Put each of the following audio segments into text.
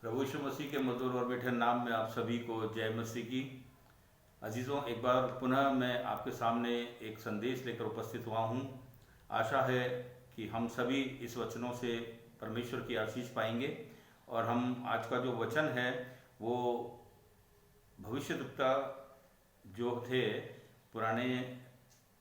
प्रभु यीशु मसीह के मधुर और मीठे नाम में आप सभी को जय मसीह की। अजीज़ों, एक बार पुनः मैं आपके सामने एक संदेश लेकर उपस्थित हुआ हूँ। आशा है कि हम सभी इस वचनों से परमेश्वर की आशीष पाएंगे। और हम आज का जो वचन है वो भविष्यद्वक्ता जो थे पुराने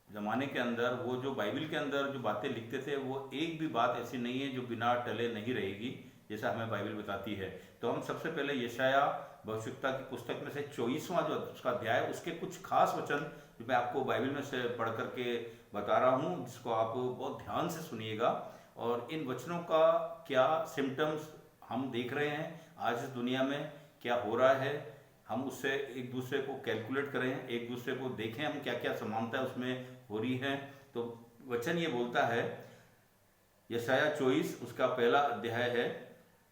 ज़माने के अंदर, वो जो बाइबल के अंदर जो बातें लिखते थे वो एक भी बात ऐसी नहीं है जो बिना टले नहीं रहेगी, जैसा हमें बाइबल बताती है। तो हम सबसे पहले यशाया भविष्यद्वक्ता की पुस्तक में से 24वां जो उसका अध्याय, उसके कुछ खास वचन जो मैं आपको बाइबल में से पढ़ करके बता रहा हूँ, जिसको आप बहुत ध्यान से सुनिएगा। और इन वचनों का क्या सिम्टम्स हम देख रहे हैं आज इस दुनिया में, क्या हो रहा है, हम उससे एक दूसरे को कैलकुलेट करें, एक दूसरे को देखें हम क्या क्या समानता उसमें हो रही है। तो वचन ये बोलता है, यशाया 24 उसका पहला अध्याय है,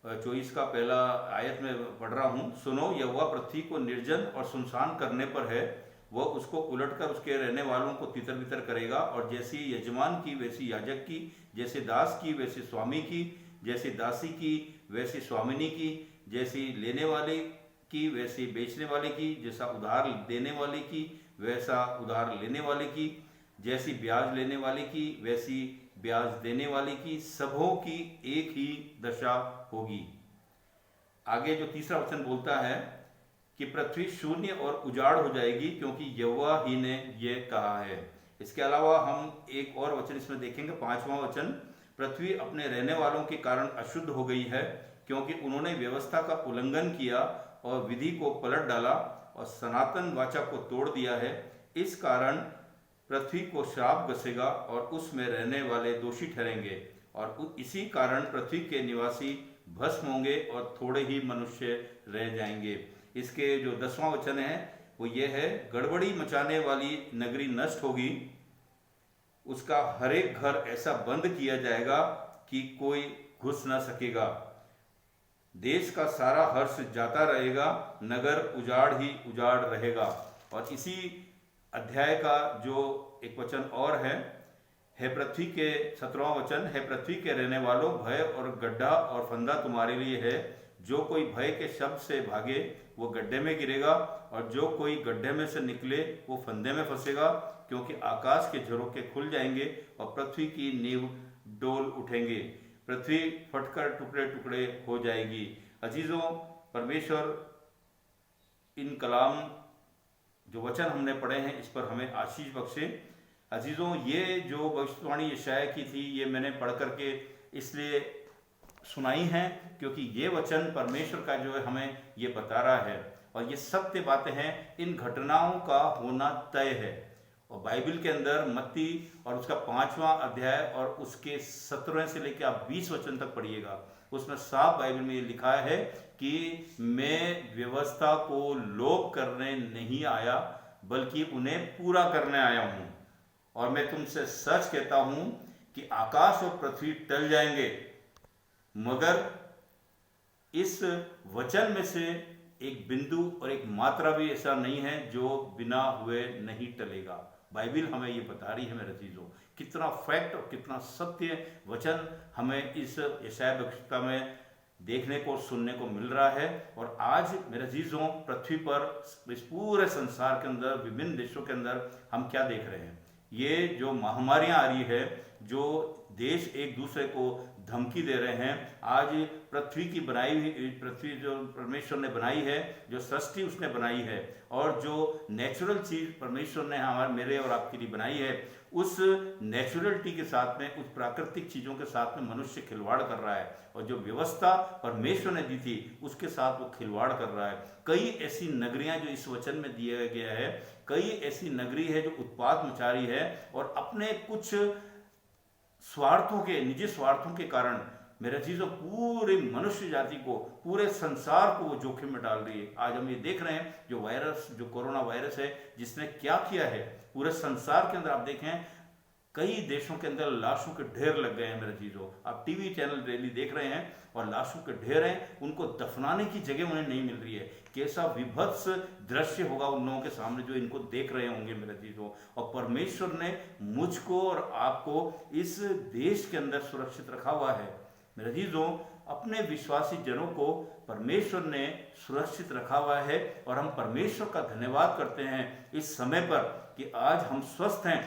24 का पहला आयत में पढ़ रहा हूँ। सुनो, यहोवा पृथ्वी को निर्जन और सुनसान करने पर है, वह उसको उलटकर उसके रहने वालों को तितर बितर करेगा। और जैसी यजमान की वैसी याजक की, जैसे दास की वैसे स्वामी की, जैसे दासी की वैसी स्वामिनी की, जैसी लेने वाले की वैसी बेचने वाले की, जैसा उधार देने वाले की वैसा उधार लेने वाले की, जैसी ब्याज लेने वाले की वैसी ब्याज देने वाले की, सबों की एक ही दशा होगी। आगे जो तीसरा वचन बोलता है कि पृथ्वी शून्य और उजाड़ हो जाएगी, क्योंकि यहोवा ही ने यह कहा है। इसके अलावा हम एक और वचन इसमें देखेंगे, 5वां वचन। पृथ्वी अपने रहने वालों के कारण अशुद्ध हो गई है, क्योंकि उन्होंने व्यवस्था का उल्लंघन किया और विधि को पलट डाला और सनातन वाचा को तोड़ दिया है। इस कारण पृथ्वी को श्राप गसेगा और उसमें रहने वाले दोषी ठहरेंगे, और इसी कारण पृथ्वी के निवासी भस्म होंगे और थोड़े ही मनुष्य रह जाएंगे। इसके जो 10वां वचन है वो ये है, गड़बड़ी मचाने वाली नगरी नष्ट होगी, उसका हर एक घर ऐसा बंद किया जाएगा कि कोई घुस न सकेगा। देश का सारा हर्ष जाता रहेगा, नगर उजाड़ ही उजाड़ रहेगा। और इसी अध्याय का जो एक वचन और है पृथ्वी के 17वां वचन, है पृथ्वी के रहने वालों, भय और गड्ढा और फंदा तुम्हारे लिए है। जो कोई भय के शब्द से भागे वो गड्ढे में गिरेगा, और जो कोई गड्ढे में से निकले वो फंदे में फंसेगा। क्योंकि आकाश के झरोखे खुल जाएंगे और पृथ्वी की नींव डोल उठेंगे, पृथ्वी फटकर टुकड़े टुकड़े हो जाएगी। अजीजों, परमेश्वर इन कलाम जो वचन हमने पढ़े हैं इस पर हमें आशीष बख्शे। अजीजों, ये जो भविष्यवाणी यशाया की थी ये मैंने पढ़ करके इसलिए सुनाई है क्योंकि ये वचन परमेश्वर का जो है हमें ये बता रहा है, और ये सत्य बातें हैं, इन घटनाओं का होना तय है। और बाइबल के अंदर मत्ती और उसका 5वां अध्याय और उसके 17वें से लेकर आप 20 वचन तक पढ़िएगा, उसमें साफ बाइबल में ये लिखा है कि मैं व्यवस्था को लोप करने नहीं आया बल्कि उन्हें पूरा करने आया हूं। और मैं तुमसे सच कहता हूं कि आकाश और पृथ्वी टल जाएंगे, मगर इस वचन में से एक बिंदु और एक मात्रा भी ऐसा नहीं है जो बिना हुए नहीं टलेगा। बाइबल हमें ये बता रही है मेरे चीज़ों, कितना फैक्ट और कितना सत्य वचन हमें इस यशाया भविष्यद्वक्ता में देखने को सुनने को मिल रहा है। और आज मेरे चीज़ों, पृथ्वी पर इस पूरे संसार के अंदर विभिन्न देशों के अंदर हम क्या देख रहे हैं, ये जो महामारियां आ रही है, जो देश एक दूसरे को धमकी दे रहे हैं। आज पृथ्वी की बनाई हुई, पृथ्वी जो परमेश्वर ने बनाई है, जो सृष्टि उसने बनाई है, और जो नेचुरल चीज परमेश्वर ने हमारे मेरे और आपके लिए बनाई है, उस नेचुरलिटी के साथ में, उस प्राकृतिक चीजों के साथ में मनुष्य खिलवाड़ कर रहा है। और जो व्यवस्था परमेश्वर ने दी थी उसके साथ वो खिलवाड़ कर रहा है। कई ऐसी नगरियां जो इस वचन में दिया गया है, कई ऐसी नगरी है जो उत्पात मचा रही है और अपने कुछ स्वार्थों के, निजी स्वार्थों के कारण मेरे चीज़ों पूरे मनुष्य जाति को, पूरे संसार को वो जोखिम में डाल रही है। आज हम ये देख रहे हैं जो वायरस, जो कोरोना वायरस है, जिसने क्या किया है पूरे संसार के अंदर। आप देखें कई देशों के अंदर लाशों के ढेर लग गए हैं मेरे चीज़ों। आप टीवी चैनल डेली देख रहे हैं और लाशों के ढेर हैं, उनको दफनाने की जगह उन्हें नहीं मिल रही है। कैसा विभत्स दृश्य होगा उन लोगों के सामने जो इनको देख रहे होंगे मेरे चीज़ों। और परमेश्वर ने मुझको और आपको इस देश के अंदर सुरक्षित रखा हुआ है मेरे चीज़ों। अपने विश्वासी जनों को परमेश्वर ने सुरक्षित रखा हुआ है और हम परमेश्वर का धन्यवाद करते हैं इस समय पर कि आज हम स्वस्थ हैं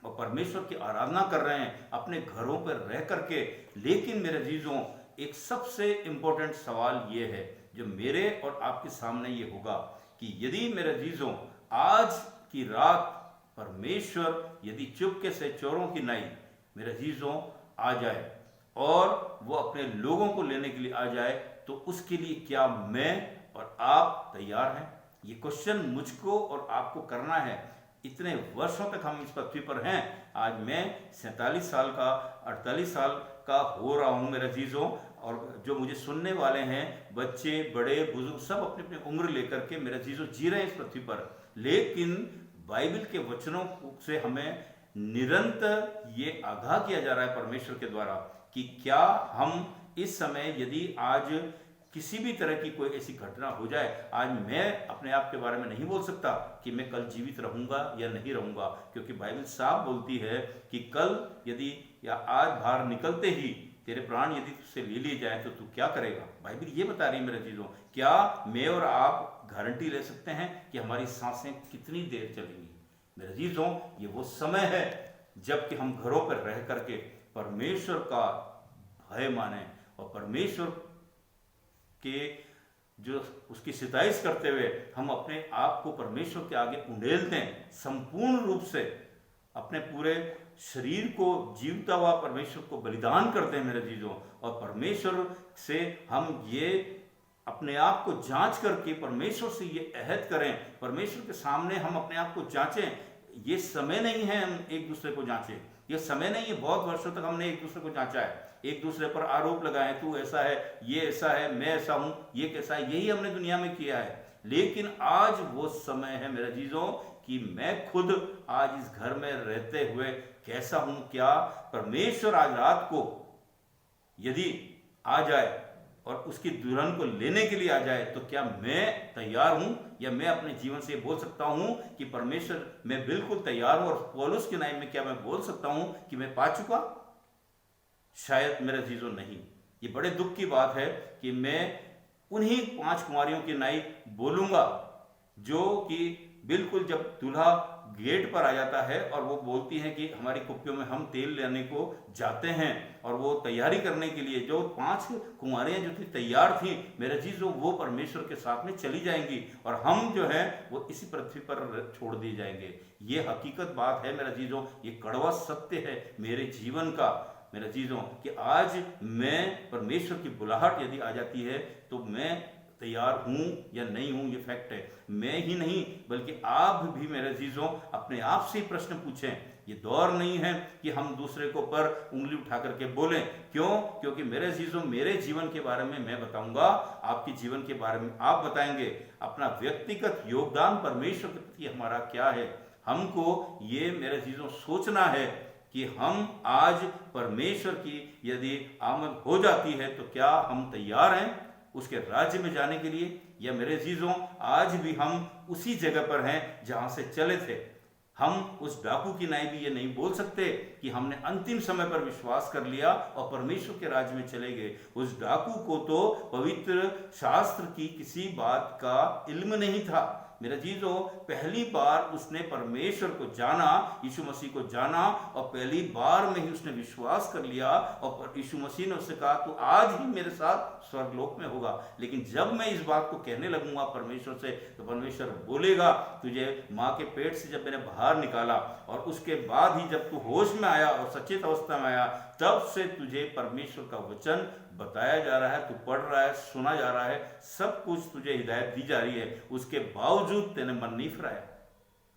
और परमेश्वर की आराधना कर रहे हैं अपने घरों पर रह करके। लेकिन मेरे अजीजों, एक सबसे इंपॉर्टेंट सवाल ये है जो मेरे और आपके सामने ये होगा कि यदि मेरे अजीजों आज की रात परमेश्वर यदि चुपके से चोरों की नाई मेरे अजीजों आ जाए और वो अपने लोगों को लेने के लिए आ जाए, तो उसके लिए क्या मैं और आप तैयार हैं? ये क्वेश्चन मुझको और आपको करना है। इतने वर्षों तक हम इस पृथ्वी पर हैं। आज मैं 47 साल का 48 साल का हो रहा हूँ मेरे अजीजों, और जो मुझे सुनने वाले हैं बच्चे बड़े बुजुर्ग सब अपनी अपनी उम्र लेकर के मेरे अजीजों जी रहे हैं इस पृथ्वी पर। लेकिन बाइबल के वचनों से हमें निरंतर ये आगाह किया जा रहा है परमेश्वर के द्वारा कि क्या हम इस समय यदि आज किसी भी तरह की कोई ऐसी घटना हो जाए, आज मैं अपने आप के बारे में नहीं बोल सकता कि मैं कल जीवित रहूंगा या नहीं रहूंगा, क्योंकि बाइबल साफ बोलती है कि कल यदि या आज बाहर निकलते ही तेरे प्राण यदि तुझसे ले लिए जाए तो तू क्या करेगा। बाइबल ये बता रही है मेरे चीजों। क्या मैं और आप गारंटी ले सकते हैं कि हमारी सांसें कितनी देर चलेंगी? मेरे चीजों, ये वो समय है जबकि हम घरों पर रह करके परमेश्वर का भय माने और परमेश्वर के जो उसकी सिताइश करते हुए हम अपने आप को परमेश्वर के आगे उंडेल दें, संपूर्ण रूप से अपने पूरे शरीर को जीवता हुआ परमेश्वर को बलिदान कर दें मेरे चीजों। और परमेश्वर से हम ये अपने आप को जांच करके परमेश्वर से ये अहद करें, परमेश्वर के सामने हम अपने आप को जांचें। ये समय नहीं है हम एक दूसरे को जांचें, ये समय नहीं है। बहुत वर्षों तक हमने एक दूसरे को जांचा है, एक दूसरे पर आरोप लगाए, तू ऐसा है, ये ऐसा है, मैं ऐसा हूं, ये कैसा है, यही हमने दुनिया में किया है। लेकिन आज वो समय है मेरे अजीजों कि मैं खुद आज इस घर में रहते हुए कैसा हूं, क्या परमेश्वर आज रात को यदि आ जाए और उसकी दुल्हन को लेने के लिए आ जाए तो क्या मैं तैयार हूं? या मैं अपने जीवन से बोल सकता हूं कि परमेश्वर मैं बिल्कुल तैयार हूं? और पौलुस के नाम में क्या मैं बोल सकता हूं कि मैं पा चुका? शायद मेरे अजीजों नहीं। ये बड़े दुख की बात है कि मैं उन्हीं 5 कुमारियों की नाई बोलूंगा जो कि बिल्कुल जब दूल्हा गेट पर आ जाता है और वो बोलती हैं कि हमारी कुप्पियों में हम तेल लेने को जाते हैं, और वो तैयारी करने के लिए जो 5 कुमारियां जो थी तैयार थी मेरे अजीजों, वो परमेश्वर के साथ में चली जाएंगी और हम जो है वो इसी पृथ्वी पर छोड़ दिए जाएंगे। ये हकीकत बात है मेरे अजीजों, ये कड़वा सत्य है मेरे जीवन का मेरे अजीजों कि आज मैं परमेश्वर की बुलाहट यदि आ जाती है तो मैं तैयार हूं या नहीं हूं। ये फैक्ट है। मैं ही नहीं बल्कि आप भी मेरे अजीजों अपने आप से प्रश्न पूछें। ये दौर नहीं है कि हम दूसरे को पर उंगली उठा करके बोलें। क्यों? क्योंकि मेरे अजीजों मेरे जीवन के बारे में मैं बताऊंगा, आपके जीवन के बारे में आप बताएंगे। अपना व्यक्तिगत योगदान परमेश्वर के प्रति हमारा क्या है, हमको ये मेरे अजीजों सोचना है कि हम आज परमेश्वर की यदि आमद हो जाती है तो क्या हम तैयार हैं उसके राज्य में जाने के लिए, या मेरे अजीजों आज भी हम उसी जगह पर हैं जहां से चले थे। हम उस डाकू की नाई भी ये नहीं बोल सकते कि हमने अंतिम समय पर विश्वास कर लिया और परमेश्वर के राज्य में चले गए। उस डाकू को तो पवित्र शास्त्र की किसी बात का इल्म नहीं था मेरे अजीजों। पहली बार उसने परमेश्वर को जाना, यीशु मसीह को जाना, और पहली बार में ही उसने विश्वास कर लिया और यीशु मसीह ने उससे कहा तू आज ही मेरे साथ स्वर्गलोक में होगा। लेकिन जब मैं इस बात को कहने लगूंगा परमेश्वर से तो परमेश्वर बोलेगा तुझे माँ के पेट से जब मैंने बाहर निकाला और उसके बाद ही जब तू होश में आया और सचेत अवस्था में आया तब से तुझे परमेश्वर का वचन बताया जा रहा है, तू पढ़ रहा है, सुना जा रहा है, सब कुछ तुझे हिदायत दी जा रही है। उसके बावजूद तेने मन नहीं फिराया,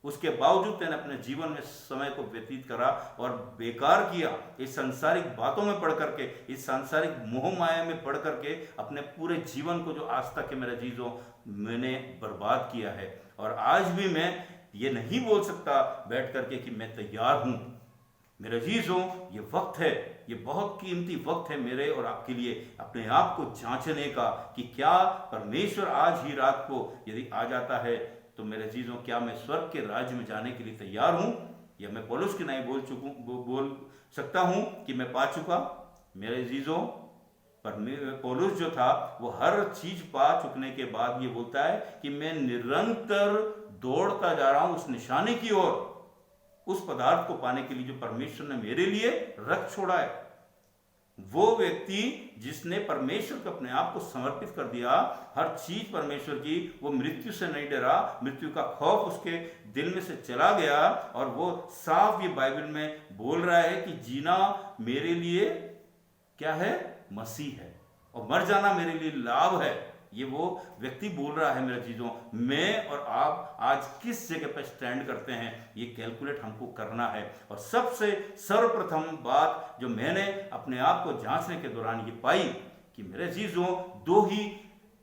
उसके बावजूद तेने अपने जीवन में समय को व्यतीत करा और बेकार किया। इस सांसारिक बातों में पढ़ करके, इस सांसारिक मोह माया में पढ़ करके अपने पूरे जीवन को जो आज तक के मेरे अजीजों मैंने बर्बाद किया है। और आज भी मैं ये नहीं बोल सकता बैठ करके कि मैं तैयार हूं। मेरे अजीजों ये वक्त है, ये बहुत कीमती वक्त है मेरे और आपके लिए अपने आप को जांचने का कि क्या परमेश्वर आज ही रात को यदि आ जाता है तो मेरे अजीजों क्या मैं स्वर्ग के राज्य में जाने के लिए तैयार हूं, या मैं पौलुस की नहीं बोल सकता हूं कि मैं पा चुका। मेरे अजीजों पौलुस जो था वो हर चीज पा चुकने के बाद ये बोलता है कि मैं निरंतर दौड़ता जा रहा हूं उस निशाने की ओर, उस पदार्थ को पाने के लिए जो परमेश्वर ने मेरे लिए रख छोड़ा है। वो व्यक्ति जिसने परमेश्वर को अपने आप को समर्पित कर दिया, हर चीज परमेश्वर की, वो मृत्यु से नहीं डरा, मृत्यु का खौफ उसके दिल में से चला गया, और वो साफ ये बाइबल में बोल रहा है कि जीना मेरे लिए क्या है, मसीह है, और मर जाना मेरे लिए लाभ है। ये वो व्यक्ति बोल रहा है मेरे चीजों। मैं और आप आज किस जगह पर स्टैंड करते हैं, ये कैलकुलेट हमको करना है। और सबसे सर्वप्रथम बात जो मैंने अपने आप को जांचने के दौरान ये पाई कि मेरे चीजों दो ही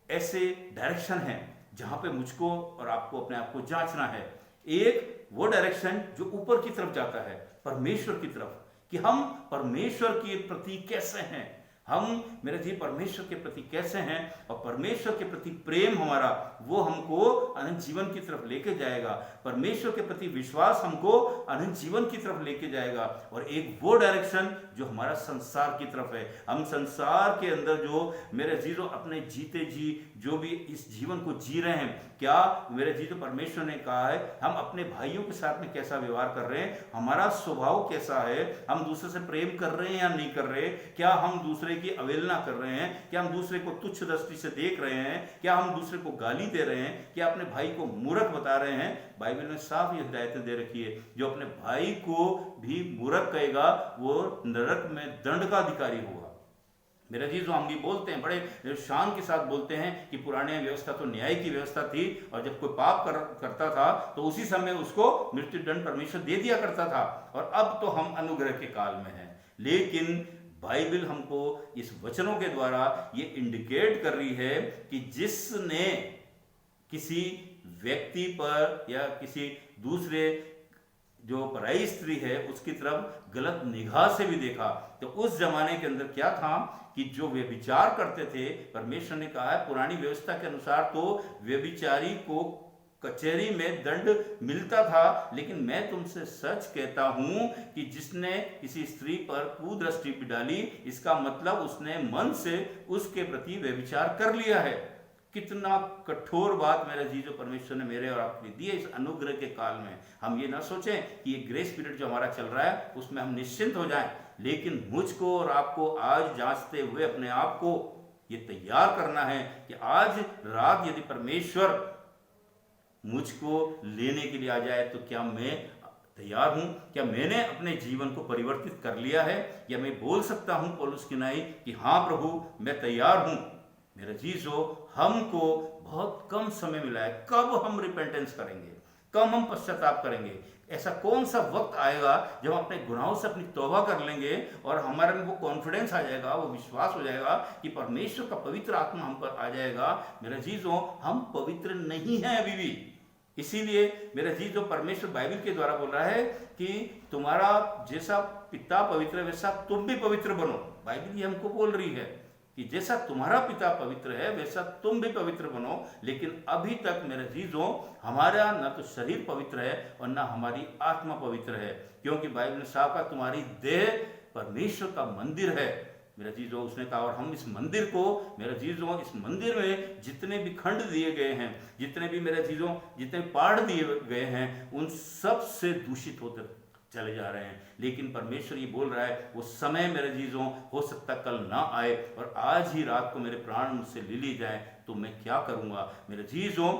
ऐसे डायरेक्शन हैं जहां पे मुझको और आपको अपने आप को जांचना है। एक वो डायरेक्शन जो ऊपर की तरफ जाता है, परमेश्वर की तरफ, कि हम परमेश्वर के प्रति कैसे हैं, हम मेरे जी परमेश्वर के प्रति कैसे हैं, और परमेश्वर के प्रति प्रेम हमारा वो हमको अनंत जीवन की तरफ लेके जाएगा। परमेश्वर के प्रति विश्वास हमको अनंत जीवन की तरफ लेके जाएगा। और एक वो डायरेक्शन जो हमारा संसार की तरफ है, हम संसार के अंदर जो मेरे जी जो अपने जीते जी जो भी इस जीवन को जी रहे हैं, क्या मेरे जी तो परमेश्वर ने कहा है हम अपने भाइयों के साथ में कैसा व्यवहार कर रहे हैं, हमारा स्वभाव कैसा है, हम दूसरे से प्रेम कर रहे हैं या नहीं कर रहे, क्या हम दूसरे की अवहेलना कर रहे हैं, क्या हम दूसरे को तुच्छ दृष्टि से देख रहे हैं, क्या हम दूसरे को गाली दे रहे हैं, क्या अपने भाई को मूर्ख बता रहे हैं। बाइबल में साफ ये हिदायतें दे रखी है, जो अपने भाई को भी मूर्ख कहेगा वो नरक में दंड का अधिकारी होगा। मेरा जी जो हम भी बोलते हैं, बड़े शान के साथ बोलते हैं कि पुराने व्यवस्था तो न्याय की व्यवस्था थी, और जब कोई पाप करता था तो उसी समय उसको मृत्यु दंड परमेश्वर दे दिया करता था, और अब तो हम अनुग्रह के काल में हैं। लेकिन बाइबल हमको इस वचनों के द्वारा ये इंडिकेट कर रही है कि जिसने किसी व्यक्ति पर या किसी दूसरे जो पराई स्त्री है उसकी तरफ गलत निगाह से भी देखा, तो उस जमाने के अंदर क्या था कि जो व्यभिचार करते थे, परमेश्वर ने कहा है पुरानी व्यवस्था के अनुसार तो व्यभिचारी को कचहरी में दंड मिलता था, लेकिन मैं तुमसे सच कहता हूं कि जिसने किसी स्त्री पर कुदृष्टि भी डाली, इसका मतलब उसने मन से उसके प्रति व्यभिचार कर लिया है। कितना कठोर बात मेरे जी जो परमेश्वर ने मेरे और आपके लिए दी है इस अनुग्रह के काल में। हम ये ना सोचें कि ये ग्रेस पीरियड जो हमारा चल रहा है उसमें हम निश्चिंत हो जाएं, लेकिन मुझको और आपको आज जांचते हुए अपने आप को ये तैयार करना है कि आज रात यदि परमेश्वर मुझको लेने के लिए आ जाए तो क्या मैं तैयार हूं, क्या मैंने अपने जीवन को परिवर्तित कर लिया है, या मैं बोल सकता हूं पौलुस की नाई कि हाँ प्रभु मैं तैयार हूं। मेरा जीसो हमको बहुत कम समय मिला है, कब हम रिपेंटेंस करेंगे, कब हम पश्चाताप करेंगे। ऐसा कौन सा वक्त आएगा जब हम अपने गुनाहों से अपनी तौबा कर लेंगे और हमारे में वो कॉन्फिडेंस आ जाएगा, वो विश्वास हो जाएगा कि परमेश्वर का पवित्र आत्मा हम पर आ जाएगा। मेरे जीजों हम पवित्र नहीं हैं अभी भी, इसीलिए मेरा जी जो परमेश्वर बाइबल के द्वारा बोल रहा है कि तुम्हारा जैसा पिता पवित्र है वैसा तुम भी पवित्र बनो। बाइबल ये हमको बोल रही है कि जैसा तुम्हारा पिता पवित्र है वैसा तुम भी पवित्र बनो। लेकिन अभी तक मेरे जीजों हमारा न तो शरीर पवित्र है और न हमारी आत्मा पवित्र है, क्योंकि बाइबल ने साफ कहा तुम्हारी देह परमेश्वर का मंदिर है। मेरा जीजों उसने कहा और हम इस मंदिर को, मेरा जीजों इस मंदिर में जितने भी खंड दिए गए हैं, जितने भी मेरे जीजों जितने पाठ दिए गए हैं, उन सब से दूषित होते चले जा रहे हैं। लेकिन परमेश्वर ये बोल रहा है वो समय मेरे जीजों हो सकता कल ना आए और आज ही रात को मेरे प्राण मुझसे ले ली जाए तो मैं क्या करूँगा। मेरे जीजों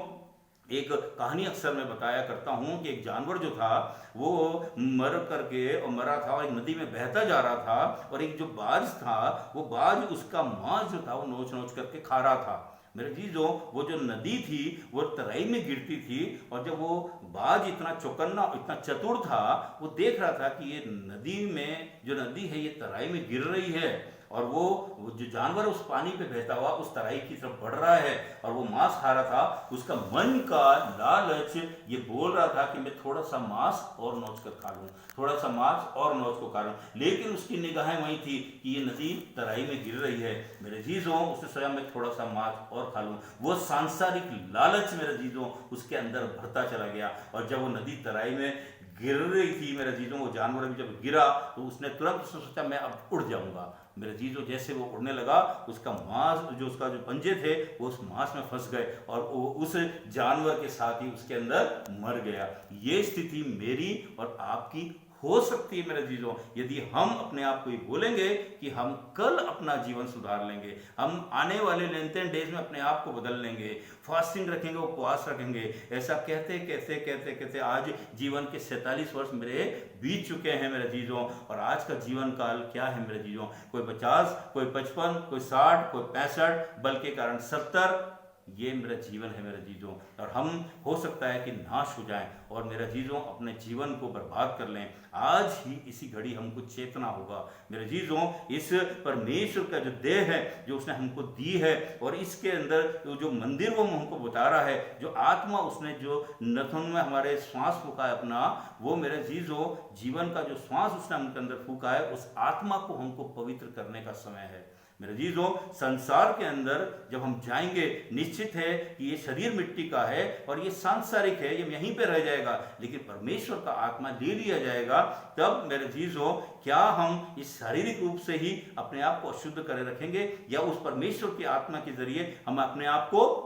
एक कहानी अक्सर मैं बताया करता हूँ कि एक जानवर जो था वो मर करके और मरा था और एक नदी में बहता जा रहा था, और एक जो बाज था वो बाज उसका मांस जो था वो नोच नोच करके खा रहा था। मेरे जीजों वो जो नदी थी वो तराई में गिरती थी, और जब वो बाज इतना चौकन्ना इतना चतुर था वो देख रहा था कि ये नदी में जो नदी है ये तराई में गिर रही है, और वो जो जानवर उस पानी पे बहता हुआ उस तराई की तरफ बढ़ रहा है और वो मांस खा रहा था। उसका मन का लालच ये बोल रहा था कि मैं थोड़ा सा मांस और नोच कर खा लूं, थोड़ा सा मांस और नोच को खा लूं, लेकिन उसकी निगाहें वही थी कि ये नदी तराई में गिर रही है। मेरे जीजों उसने सोचा मैं थोड़ा सा मांस और खा लूं। वो सांसारिक लालच मेरे जीजों उसके अंदर भरता चला गया, और जब वो नदी तराई में गिर रही थी मेरे जीजों वो जानवर भी जब गिरा तो उसने तुरंत सोचा मैं अब उड़ जाऊंगा, मेरे जीजो जैसे वो उड़ने लगा, उसका मांस जो उसका जो पंजे थे वो उस मांस में फंस गए और वो उस जानवर के साथ ही उसके अंदर मर गया। ये स्थिति मेरी और आपकी हो सकती है मेरे जीजों, यदि हम अपने आप को ये बोलेंगे कि हम कल अपना जीवन सुधार लेंगे, हम आने वाले लेंटेन डेज में अपने आप को बदल लेंगे, फास्टिंग रखेंगे, उपवास रखेंगे। ऐसा कहते कहते कहते कहते आज जीवन के 47 वर्ष मेरे बीत चुके हैं मेरे जीजों। और आज का जीवन काल क्या है मेरे जीजों? कोई 50, कोई 55, कोई 60, कोई 65, बल के कारण 70। ये मेरा जीवन है मेरे जीजों, और हम हो सकता है कि नाश हो जाएं और मेरे जीजों अपने जीवन को बर्बाद कर लें। आज ही इसी घड़ी हमको चेतना होगा मेरे जीजों, इस परमेश्वर का जो देह है जो उसने हमको दी है, और इसके अंदर जो मंदिर वो हमको बता रहा है, जो आत्मा उसने जो नथुन में हमारे श्वास फूका है अपना, वो मेरे जीजों जीवन का जो श्वास उसने हमके अंदर फूका है, उस आत्मा को हमको पवित्र करने का समय है मेरे जीजों। संसार के अंदर जब हम जाएंगे, निश्चित है कि ये शरीर मिट्टी का है और ये सांसारिक है, ये यहीं पे रह जाएगा, लेकिन परमेश्वर का आत्मा ले लिया जाएगा। तब मेरे जीजों क्या हम इस शारीरिक रूप से ही अपने आप को अशुद्ध करे रखेंगे, या उस परमेश्वर की आत्मा के जरिए हम अपने आप को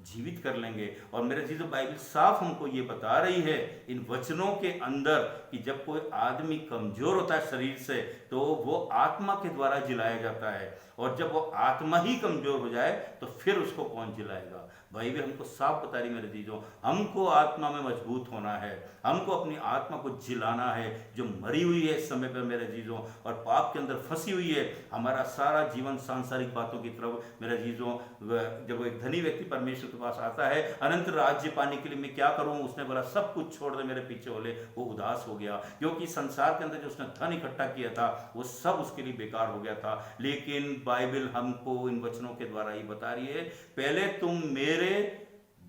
जीवित कर लेंगे? और मेरे जीजों बाइबल साफ हमको ये बता रही है इन वचनों के अंदर कि जब कोई आदमी कमजोर होता है शरीर से, तो वो आत्मा के द्वारा जिलाया जाता है, और जब वो आत्मा ही कमजोर हो जाए तो फिर उसको कौन जिलाएगा? बाइबल हमको साफ बता रही मेरे जीजों, हमको आत्मा में मजबूत होना है, हमको अपनी आत्मा को जिलाना है जो मरी हुई है इस समय पर मेरे जीजों, और पाप के अंदर फंसी हुई है। हमारा सारा जीवन सांसारिक बातों की तरफ मेरे जीजों। जब एक धनी व्यक्ति परमेश्वर के पास आता है अनंत राज्य पाने के लिए, मैं क्या करूं? उसने बोला सब कुछ छोड़ दे मेरे पीछे बोले। वो उदास हो गया, क्योंकि संसार के अंदर जो उसने धन इकट्ठा किया था वो सब उसके लिए बेकार हो गया था। लेकिन बाइबल हमको इन वचनों के द्वारा ही बता रही है, पहले तुम मेरे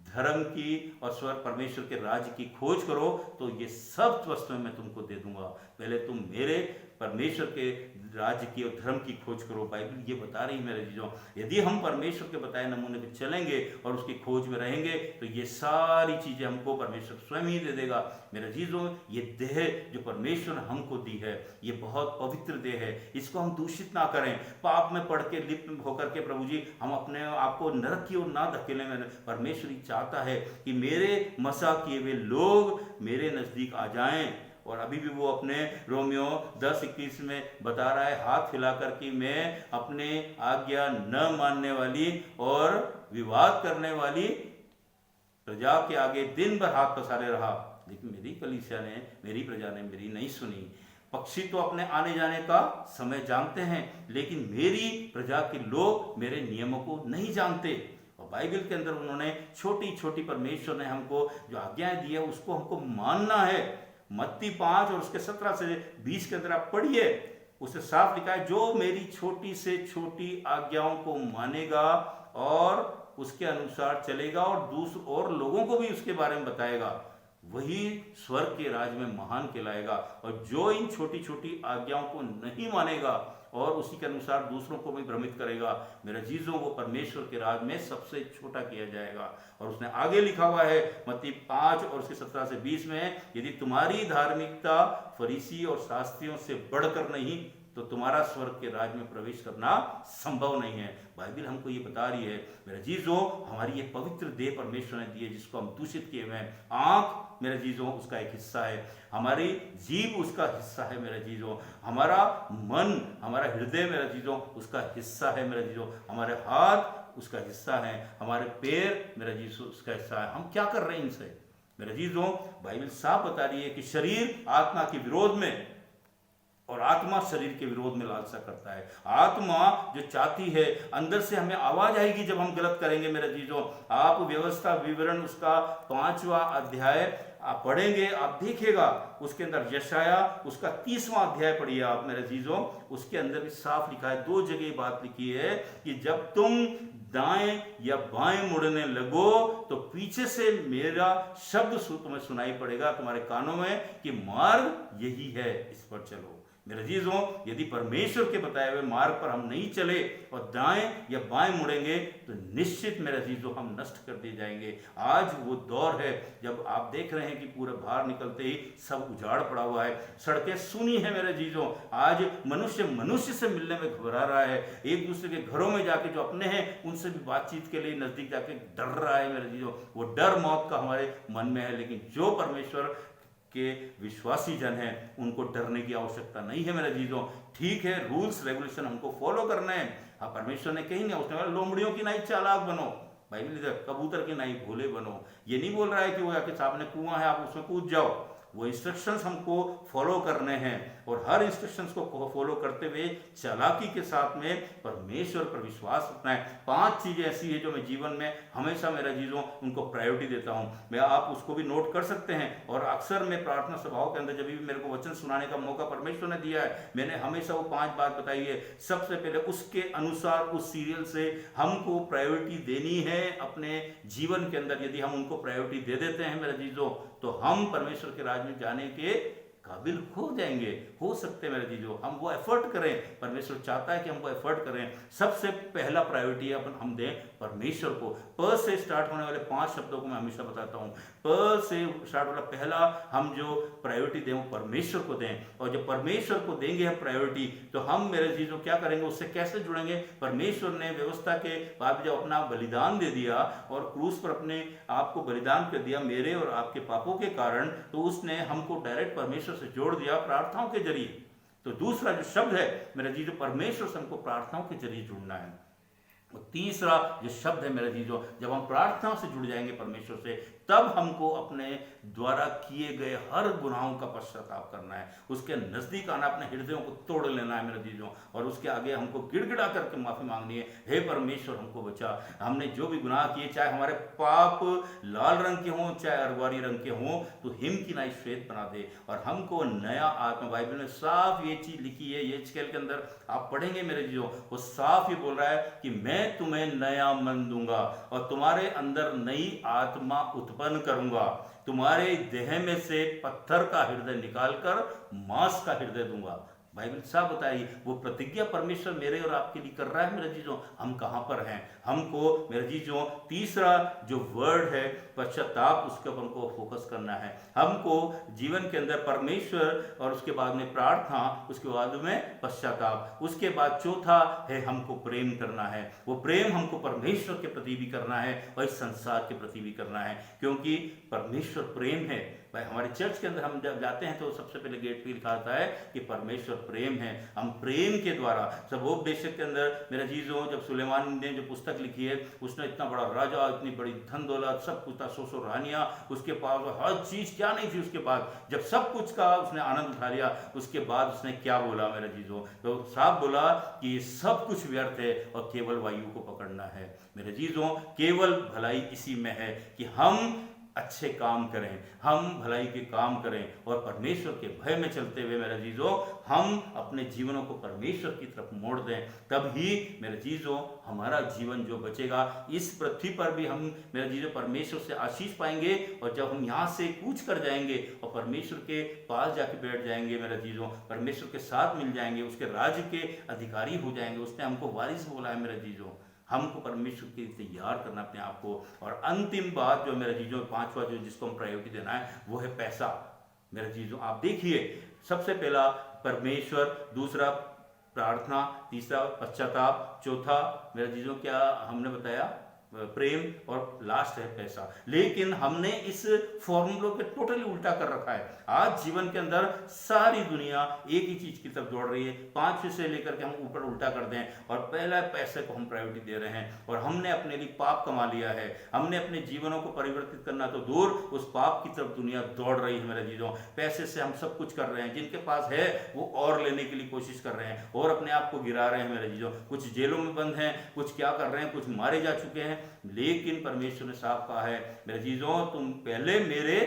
धर्म की और स्वर परमेश्वर के राज्य की खोज करो तो ये सब वस्तुएं मैं तुमको दे दूंगा। पहले तुम मेरे परमेश्वर के राज्य की और धर्म की खोज करो। बाइबल ये बता रही है मेरे जीजों, यदि हम परमेश्वर के बताए नमूने पे चलेंगे और उसकी खोज में रहेंगे तो ये सारी चीजें हमको परमेश्वर स्वयं ही दे देगा मेरे जीजों। ये देह जो परमेश्वर ने हमको दी है ये बहुत पवित्र देह है, इसको हम दूषित ना करें, पाप में पड़ के लिप्त होकर के प्रभु जी हम अपने आप को नरक की ओर ना धकेलें। परमेश्वर चाहता है कि मेरे मसा किए हुए लोग मेरे नजदीक आ जाएं। और अभी भी वो अपने रोमियो 10:21 में बता रहा है, हाथ हिलाकर कि मैं अपने आज्ञा न मानने वाली और विवाद करने वाली प्रजा के आगे दिन भर हाथ पसारे रहा, लेकिन मेरी कलीसिया ने, मेरी प्रजा ने मेरी नहीं सुनी। पक्षी तो अपने आने जाने का समय जानते हैं, लेकिन मेरी प्रजा के लोग मेरे नियमों को नहीं जानते। और बाइबल के अंदर उन्होंने छोटी छोटी परमेश्वर ने हमको जो आज्ञाएं दी है उसको हमको मानना है। मत्ती 5 और उसके 17 से 20 के अंदर आप पढ़िए, उससे साफ लिखा है, जो मेरी छोटी से छोटी आज्ञाओं को मानेगा और उसके अनुसार चलेगा और दूसरे और लोगों को भी उसके बारे में बताएगा, वही स्वर्ग के राज्य में महान कहलाएगा। और जो इन छोटी छोटी आज्ञाओं को नहीं मानेगा और उसी के अनुसार दूसरों को भी भ्रमित करेगा, मेरे जीजों वो परमेश्वर के राज में सबसे छोटा किया जाएगा। और उसने आगे लिखा हुआ है मत्ती 5 और उसके 17 से 20 में, यदि तुम्हारी धार्मिकता फरीसी और शास्त्रियों से बढ़कर नहीं तो तुम्हारा स्वर्ग के राज में प्रवेश करना संभव नहीं है। बाइबल हमको ये बता रही है मेरे जीजों, हमारी ये पवित्र देह परमेश्वर ने दी है जिसको हम दूषित किए हुए हैं। आंख मेरे जीजों उसका एक हिस्सा है, हमारी जीभ उसका हिस्सा है मेरे जीजों, हमारा मन, हमारा हृदय मेरे जीजों उसका हिस्सा है मेरे जीजों, हमारे हाथ उसका हिस्सा है, हमारे पैर मेरे जीजों उसका हिस्सा है। हम क्या कर रहे हैं इनसे मेरे जीजों? बाइबल साफ बता रही है कि शरीर आत्मा के विरोध में और आत्मा शरीर के विरोध में लालसा करता है। आत्मा जो चाहती है, अंदर से हमें आवाज आएगी जब हम गलत करेंगे मेरे जीजों। आप व्यवस्था विवरण उसका 5वां अध्याय आप पढ़ेंगे, आप देखिएगा उसके अंदर यशाया उसका 30वां अध्याय पढ़िए आप मेरे जीजों, उसके अंदर भी साफ लिखा है, 2 जगह बात लिखी है कि जब तुम दाएं या बाएं मुड़ने लगो तो पीछे से मेरा शब्द तुम्हें सुनाई पड़ेगा तुम्हारे कानों में कि मार्ग यही है, इस पर चलो। मेरे अजीजों, यदि परमेश्वर के बताए हुए मार्ग पर हम नहीं चले और दाएं या बाएं मुड़ेंगे तो निश्चित मेरे अजीजों हम नष्ट कर दिए जाएंगे। आज वो दौर है जब आप देख रहे हैं कि पूरे बाहर निकलते ही सब उजाड़ पड़ा हुआ है, सड़कें सुनी है मेरे अजीजों। आज मनुष्य मनुष्य से मिलने में घबरा रहा है, एक दूसरे के घरों में जाके जो अपने हैं उनसे भी बातचीत के लिए नजदीक जाके डर रहा है मेरे अजीजों। वो डर मौत का हमारे मन में है, लेकिन जो परमेश्वर के विश्वासी जन हैं उनको डरने की आवश्यकता नहीं है मेरे अजीजों। ठीक है, रूल्स रेगुलेशन हमको फॉलो करना है। हाँ, परमेश्वर ने कहीं नहीं, उसने बोला लोमड़ियों की नाई चालाक बनो, बाइबल कबूतर की नाई भोले बनो। ये नहीं बोल रहा है कि वो आके सामने कुआं है आप उसमें कूद जाओ। वो इंस्ट्रक्शंस हमको फॉलो करने हैं और हर इंस्ट्रक्शंस को फॉलो करते हुए चालाकी के साथ में परमेश्वर पर विश्वास रखना है। 5 चीजें ऐसी है जो मैं जीवन में हमेशा मेरे चीजों उनको प्रायोरिटी देता हूं। मैं आप उसको भी नोट कर सकते हैं। और अक्सर मैं प्रार्थना सभाओं के अंदर जब भी मेरे को वचन सुनाने का मौका परमेश्वर ने दिया है, मैंने हमेशा वो 5 बात बताई है। सबसे पहले उसके अनुसार उस सीरियल से हमको प्रायोरिटी देनी है अपने जीवन के अंदर। यदि हम उनको प्रायोरिटी दे देते हैं मेरे चीजों तो हम परमेश्वर के राज्य में जाने के काबिल हो जाएंगे, हो सकते हैं मेरे चीजों। हम वो एफर्ट करें, परमेश्वर चाहता है कि हम वो एफर्ट करें। सबसे पहला प्रायोरिटी है अपन हम दें परमेश्वर को। प से स्टार्ट होने वाले 5 शब्दों को मैं हमेशा बताता हूं। प से स्टार्ट वाला पहला हम जो प्रायोरिटी दें वो परमेश्वर को दें। और जब परमेश्वर को देंगे हम प्रायोरिटी तो हम मेरे चीजों क्या करेंगे, उससे कैसे जुड़ेंगे। परमेश्वर ने व्यवस्था के बाद जब अपना बलिदान दे दिया और क्रूस पर अपने आप को बलिदान कर दिया मेरे और आपके पापों के कारण, तो उसने हमको डायरेक्ट परमेश्वर से जोड़ दिया प्रार्थनाओं के जरिए। तो दूसरा जो शब्द है मेरे जीजो, परमेश्वर से हमको प्रार्थनाओं के जरिए जुड़ना है। और तीसरा जो शब्द है मेरे जीजो, जब हम प्रार्थनाओं से जुड़ जाएंगे परमेश्वर से, तब हमको अपने द्वारा किए गए हर गुनाहों का पश्चाताप करना है, उसके नजदीक आना, अपने हृदयों को तोड़ लेना है मेरे जीजों। और उसके आगे हमको गिड़गिड़ा करके माफी मांगनी है, हे परमेश्वर हमको बचा, हमने जो भी गुनाह किए, चाहे हमारे पाप लाल रंग के हों चाहे अरवारी रंग के हों, तो हिम की नाई श्वेत बना दे और हमको नया आत्मा। बाइबल में साफ ये चीज लिखी है, ये स्केल के अंदर आप पढ़ेंगे मेरे जीजों, वो साफ ये बोल रहा है कि मैं तुम्हें नया मन दूंगा और तुम्हारे अंदर नई आत्मा उत्पन्न करूंगा, तुम्हारे देह में से पत्थर का हृदय निकालकर मांस का हृदय दूंगा। बाइबल साफ बताइए, वो प्रतिज्ञा परमेश्वर मेरे और आपके लिए कर रहा है मेरे जीजों। हम कहां पर हैं, हमको मेरे जीजों तीसरा जो वर्ड है पश्चाताप, उसके ऊपर हमको फोकस करना है। हमको जीवन के अंदर परमेश्वर और उसके बाद में प्रार्थना, उसके बाद में पश्चाताप, उसके बाद चौथा है हमको प्रेम करना है। वो प्रेम हमको परमेश्वर के प्रति भी करना है और इस संसार के प्रति भी करना है, क्योंकि परमेश्वर प्रेम है। भाई हमारे चर्च के अंदर हम जब जाते हैं तो सबसे पहले गेट पे लिखा आता है कि परमेश्वर प्रेम है। हम प्रेम के द्वारा सबोपदेशक के अंदर मेरे जीजों, जब सुलेमान ने जो पुस्तक लिखी है, उसने इतना बड़ा राजा, इतनी बड़ी धन दौलत, सब कुछ था, 100 रानियां उसके पास, हर चीज क्या नहीं थी उसके पास। जब सब कुछ का उसने आनंद उठा लिया, उसके बाद उसने क्या बोला मेरे जीजों, तो साफ बोला कि सब कुछ व्यर्थ है और केवल वायु को पकड़ना है। मेरे जीजों, केवल भलाई इसी में है कि हम अच्छे काम करें, हम भलाई के काम करें और परमेश्वर के भय में चलते हुए मेरे जीजों हम अपने जीवनों को परमेश्वर की तरफ मोड़ दें। तभी मेरे जीजों हमारा जीवन जो बचेगा इस पृथ्वी पर भी हम मेरे जीजों परमेश्वर से आशीष पाएंगे। और जब हम यहाँ से कूच कर जाएंगे और परमेश्वर के पास जाके बैठ जाएंगे मेरे जीजों, परमेश्वर के साथ मिल जाएंगे, उसके राज्य के अधिकारी हो जाएंगे। उसने हमको वारिस बोला है मेरे जीजों, हमको परमेश्वर के लिए तैयार करना अपने आप को। और अंतिम बात जो मेरे जीजों, 5वां जो जिसको हम प्रायोरिटी देना है वो है पैसा। मेरे जीजों आप देखिए, सबसे पहला परमेश्वर, दूसरा प्रार्थना, तीसरा पश्चाताप, चौथा मेरे जीजों क्या हमने बताया, प्रेम, और लास्ट है पैसा। लेकिन हमने इस फॉर्मूलों के टोटली उल्टा कर रखा है। आज जीवन के अंदर सारी दुनिया एक ही चीज की तरफ दौड़ रही है, 5 से लेकर के हम ऊपर उल्टा कर दें और पहला पैसे को हम प्रायोरिटी दे रहे हैं। और हमने अपने लिए पाप कमा लिया है, हमने अपने जीवनों को परिवर्तित करना तो दूर, उस पाप की तरफ दुनिया दौड़ रही है मेरे जीजों। पैसे से हम सब कुछ कर रहे हैं, जिनके पास है वो और लेने के लिए कोशिश कर रहे हैं और अपने आप को गिरा रहे हैं मेरे जीजों। कुछ जेलों में बंद हैं, कुछ क्या कर रहे हैं, कुछ मारे जा चुके हैं। लेकिन परमेश्वर ने साफ कहा है मेरे जीजों, तुम पहले मेरे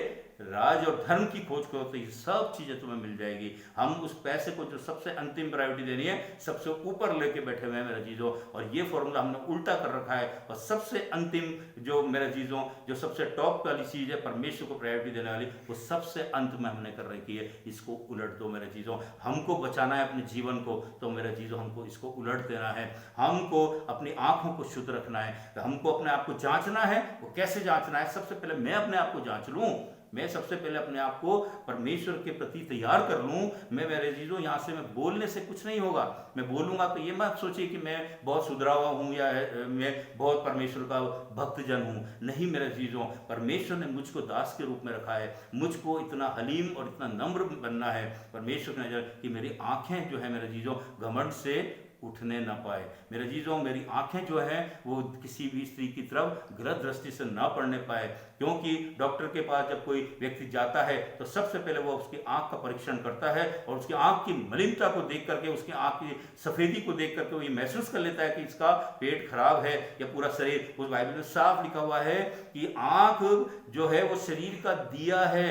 राज और धर्म की खोज करो तो ये सब चीजें तुम्हें मिल जाएगी। हम उस पैसे को जो सबसे अंतिम प्रायोरिटी देनी है सबसे ऊपर लेके बैठे हुए हैं मेरे चीजों, और ये फॉर्मूला हमने उल्टा कर रखा है। और सबसे अंतिम जो मेरे चीजों जो सबसे टॉप वाली चीज है परमेश्वर को प्रायोरिटी देने वाली, वो सबसे अंत में हमने कर रखी है। इसको उलट दो मेरे चीजों। हमको बचाना है अपने जीवन को, तो मेरे चीजों हमको इसको उलट देना है। हमको अपनी आंखों को शुद्ध रखना है, हमको अपने आप को जांचना है। वो कैसे जांचना है? सबसे पहले मैं अपने आप को जांच लूं, मैं सबसे पहले अपने आप को परमेश्वर के प्रति तैयार कर लूं। मैं मेरे चीजों यहाँ से मैं बोलने से कुछ नहीं होगा। मैं बोलूंगा तो ये मत सोचिए कि मैं बहुत सुधरा हुआ हूँ या मैं बहुत परमेश्वर का भक्तजन हूँ। नहीं मेरे चीजों, परमेश्वर ने मुझको दास के रूप में रखा है। मुझको इतना हलीम और इतना नम्र बनना है परमेश्वर की नजर कि मेरी आंखें जो है मेरे चीजों घमंड से उठने न पाए। मेरे जीजों, मेरी आंखें जो हैं वो किसी भी स्त्री की तरफ गलत दृष्टि से ना पड़ने पाए। क्योंकि डॉक्टर के पास जब कोई व्यक्ति जाता है तो सबसे पहले वो उसकी आंख का परीक्षण करता है, और उसकी आंख की मलिनता को देख करके, उसकी आंख की सफेदी को देख करके वो ये महसूस कर लेता है कि इसका पेट खराब है या पूरा शरीर। उस बाइबल में साफ लिखा हुआ है कि आंख जो है वो शरीर का दिया है,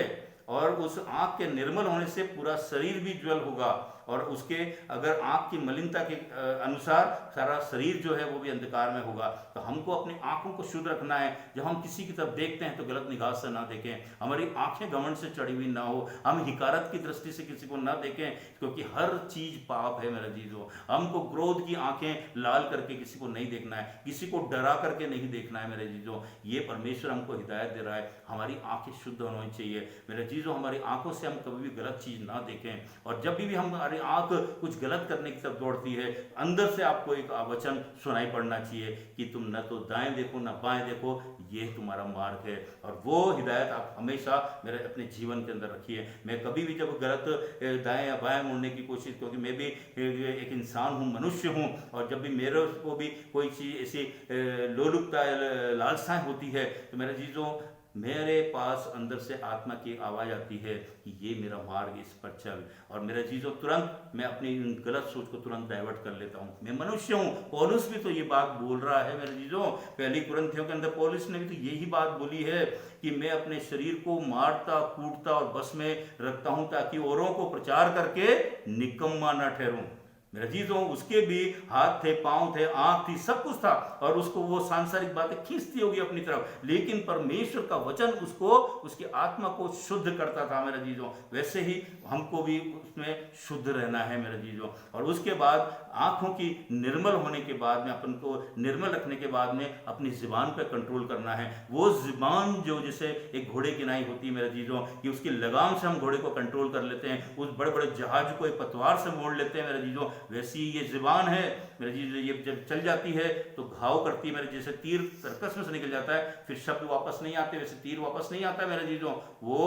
और उस आंख के निर्मल होने से पूरा शरीर भी ज्वल होगा, और उसके अगर आंख की मलिनता के अनुसार सारा शरीर जो है वो भी अंधकार में होगा। तो हमको अपनी आंखों को शुद्ध रखना है। जब हम किसी की तरफ देखते हैं तो गलत निगाह से ना देखें, हमारी आंखें घमंड से चढ़ी हुई ना हो, हम हिकारत की दृष्टि से किसी को ना देखें, क्योंकि हर चीज पाप है मेरा जीजो। हमको क्रोध की आंखें लाल करके किसी को नहीं देखना है, किसी को डरा करके नहीं देखना है मेरे जीजो। ये परमेश्वर हमको हिदायत दे रहा है। हमारी आंखें शुद्ध होनी चाहिए मेरे जीजो। हमारी आंखों से हम कभी भी गलत चीज ना देखें, और जब भी हम आंख कुछ गलत करने की तरफ दौड़ती है, अंदर से आपको एक वचन सुनाई पड़ना चाहिए कि तुम न तो दाएं देखो न बाएं देखो, ये तुम्हारा मार्ग है। और वो हिदायत आप हमेशा मेरे अपने जीवन के अंदर रखिए। मैं कभी भी जब गलत दाएं या बाएं मुड़ने की कोशिश, क्योंकि मैं भी एक इंसान हूँ, मनुष्य हूँ, और जब भी मेरे को भी कोई चीज़ ऐसी लोलुपता लालसाएं होती है तो मेरे चीज़ों मेरे पास अंदर से आत्मा की आवाज आती है कि ये मेरा मार्ग, इस पर चल। और मेरे चीजों तुरंत मैं अपनी गलत सोच को तुरंत डाइवर्ट कर लेता हूँ। मैं मनुष्य हूँ। पौलुस भी तो ये बात बोल रहा है मेरे चीजों। पहली कुरिन्थियों के अंदर पौलुस ने भी तो यही बात बोली है कि मैं अपने शरीर को मारता कूटता और बस में रखता हूँ ताकि औरों को प्रचार करके निकम्मा न ठहरूं। मेरे चीजों, उसके भी हाथ थे, पांव थे, आंख थी, सब कुछ था, और उसको वो सांसारिक बातें खींचती होगी अपनी तरफ, लेकिन परमेश्वर का वचन उसको, उसकी आत्मा को शुद्ध करता था मेरे चीजों। वैसे ही हमको भी उसमें शुद्ध रहना है मेरे चीजों। और उसके बाद आंखों की निर्मल होने के बाद में, अपन को निर्मल रखने के बाद में अपनी जुबान पर कंट्रोल करना है। वो जुबान जो जैसे एक घोड़े की नाई होती है मेरे चीजों, कि उसकी लगाम से हम घोड़े को कंट्रोल कर लेते हैं, उस बड़े बड़े जहाज को एक पतवार से मोड़ लेते हैं मेरे चीजों, वैसी ये जुबान है मेरे चीज। ये जब चल जाती है तो घाव करती है मेरे, जैसे तीर सर्कस में से निकल जाता है, फिर शब्द वापस नहीं आते, वैसे तीर वापस नहीं आता मेरे चीजों। वो